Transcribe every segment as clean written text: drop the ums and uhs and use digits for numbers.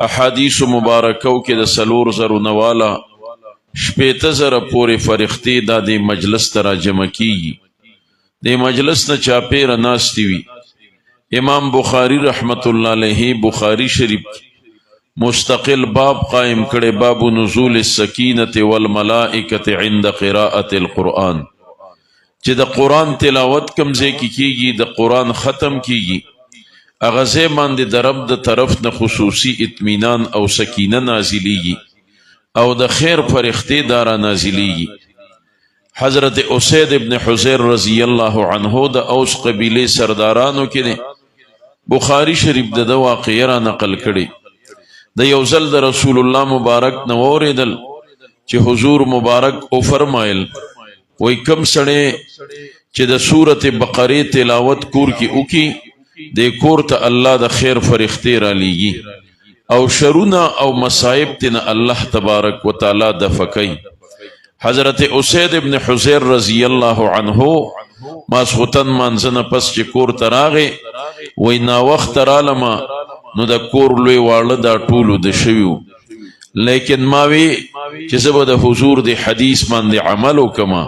احادیث مبارکو کې د سلور زرو نوالا شپیته زره پورې فرښتې دا د مجلس ته راجمع کیږي د مجلس نه چاپیره ناستې وي امام بخاری رحمت الله علیه بخاری شریف مستقل باب قائم کړي باب نزول السکینة والملائکة عند قراءة القرآن چې د قرآن تلاوت کمزې کیږي د قرآن ختم کیږي اغازه باندې د رب د طرف نه خصوصي اطمینان او سکینه نازلیږي او د خیر فرښتې دارا نازلیږي حضرت اسید ابن حزیر رضی الله عنه د اوس قبیله سردارانو کې بخاری شریف د واقعه را نقل کړي د یو ځل د رسول الله مبارک نو اوریدل چې حضور مبارک او فرمایل وای کم سړی چې د سورته بقره تلاوت کور کې وکي د کور ته الله د خیر فرښتې را لیږي او شرونه او مصائب تن الله تبارک وتعالى دفقای حضرت اسید ابن حزیر رضی الله عنه ماسختن منځنه پس چې کور ته راغی وای نا وخت رالما نو د کور لوی واړه دا ټولو د شویو لیکن ماوی چې زه به د حضور د حدیث باندې عمل وکما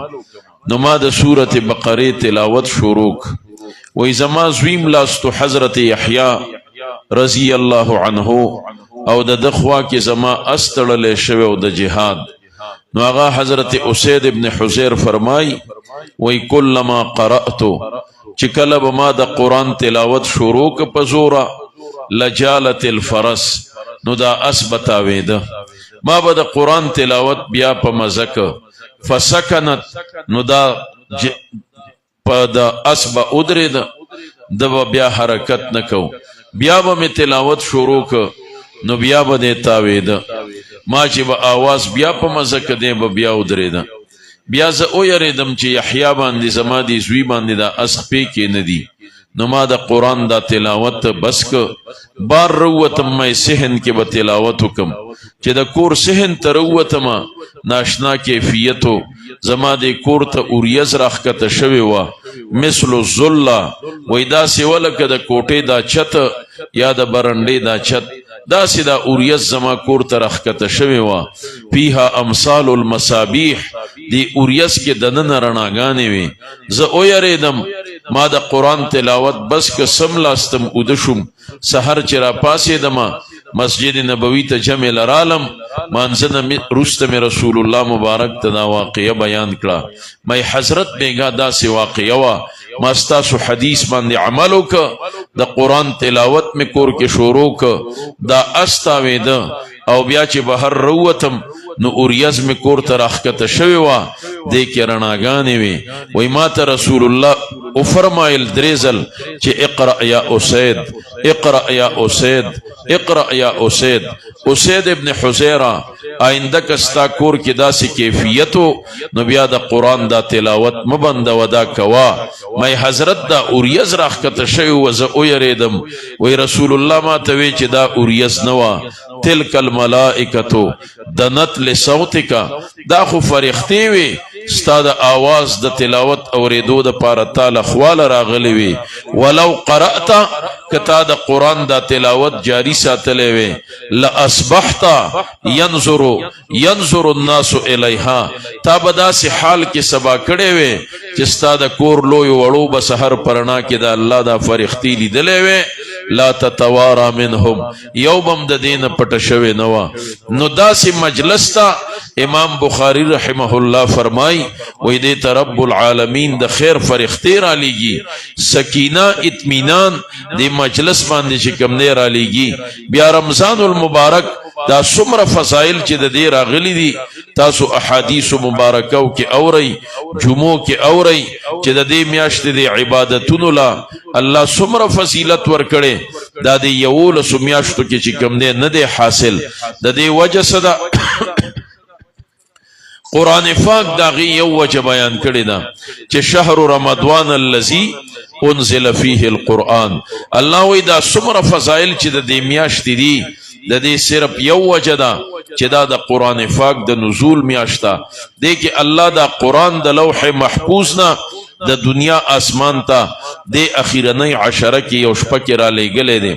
نو ما د سورته بقره تلاوت شروع وای زما زویم لاستو حضرت یحیی رضی الله عنه او د دخوا کې زما استړل شوی او د جهاد نو هغه حضرت اسید ابن حزیر فرمای وای کلما قرأت چې کله به ما د قرآن تلاوت شروع ک پزورا لجالت الفرس نو دا اسبتاوید ما به د قرآن تلاوت بیا په مزک فسکنت نو دا په د اسب ادرید د بیا حرکت نکو بیا به می تلاوت شروع ک نو بیا به د تاوید ما چې به आवाज بیا په مزک دی به بیا ادرید بیا زه او یریدم چې یحیی باندې زما دی زوی باندې دا اسخ کې ندی نو ما د قرآن دا تلاوت بس که بار روتم میں سہن کے با تلاوت کم چې د کور سہن تا روتم ناشنا کیفیتو زما د کور تا اوریز راخکت شوی وا مثل الظلہ ویدا سیولک د کوٹے دا چت یا د برنڈے دا چت دا سی دا اوریز زما کور تا راخکت شوی وا پیہا امثال المصابیح دی اوریز کے دنن رناگانے وی ز او یریدم ما د قرآن تلاوت بس که سم لاستم ادشم سحر چرا پاسی دما مسجد نبوی تا جمع لرالم مانزن رستم رسول اللہ مبارک تا دا واقعہ بیان کرا میں حضرت بیگا دا سی واقعہ وا ماستاسو حدیث باندې عملو کا دا قرآن تلاوت میں کور کے شروع کا دا استاوی دا او بیا چې بهر روتم نو اوریز می کور تر اخکت شوی وا دیکی رناگانی وی وی ما تا رسول اللہ او فرمایل دریزل چې اقرأ یا اسید اقرأ یا اسید اقرأ یا اسید اسید ابن حزیرہ آئندہ کستا کور کی دا سی کیفیتو نو بیا دا قرآن دا تلاوت مبند و دا کوا میں حضرت دا اوریز راخکت شوی وز او یریدم وی رسول اللہ ما توی چی دا اوریز نوا تلک الملائکتو دنت لصوتکا دا خو فرښتې وی ستا د آواز د تلاوت اوریدو د پاره تعالی خوال راغلی وی ولو قرأت کتا د قرآن دا تلاوت جاری ساتلې وی لاصبحت ينظر الناس الیها تا بدا سی حال کې سبا کړي وی چې ستا د کور لوی وړو به سحر پرنا کې د الله دا فرښتې لیدلې وی لا تتوارا منهم یوبم د دین پټ شوی نوا نو داسی مجلس تا امام بخاری رحمه الله فرمای وی دیت رب العالمین د خیر فرښتې را لیږي سکینہ اطمینان دی مجلس باندې چې کوم نه را لیږي بیا رمضان المبارک دا څومره فضائل چې د دې راغلي دي تاسو احادیث مبارکو کې اوري جمعو کې اوري چې د دې میاشتې د عبادتونو لا الله څومره فضیلت ورکړي دا د یولسو میاشتو کې چې کوم نه دی حاصل د دې وجه صدا قرآن پاک داغی یو وجه بیان کړی دا چې شهر رمضان الذی انزل فیه القرآن الله وی دا څومره فضائل چې د دې میاشتې دي د دې صرف یو وجه دا چې دا د قرآن پاک د نزول میاشتا دی کې الله دا قرآن د لوح محفوظ نه د دنیا آسمان تا د اخیرنی عشره کې یو شپه کې را لېږلی دی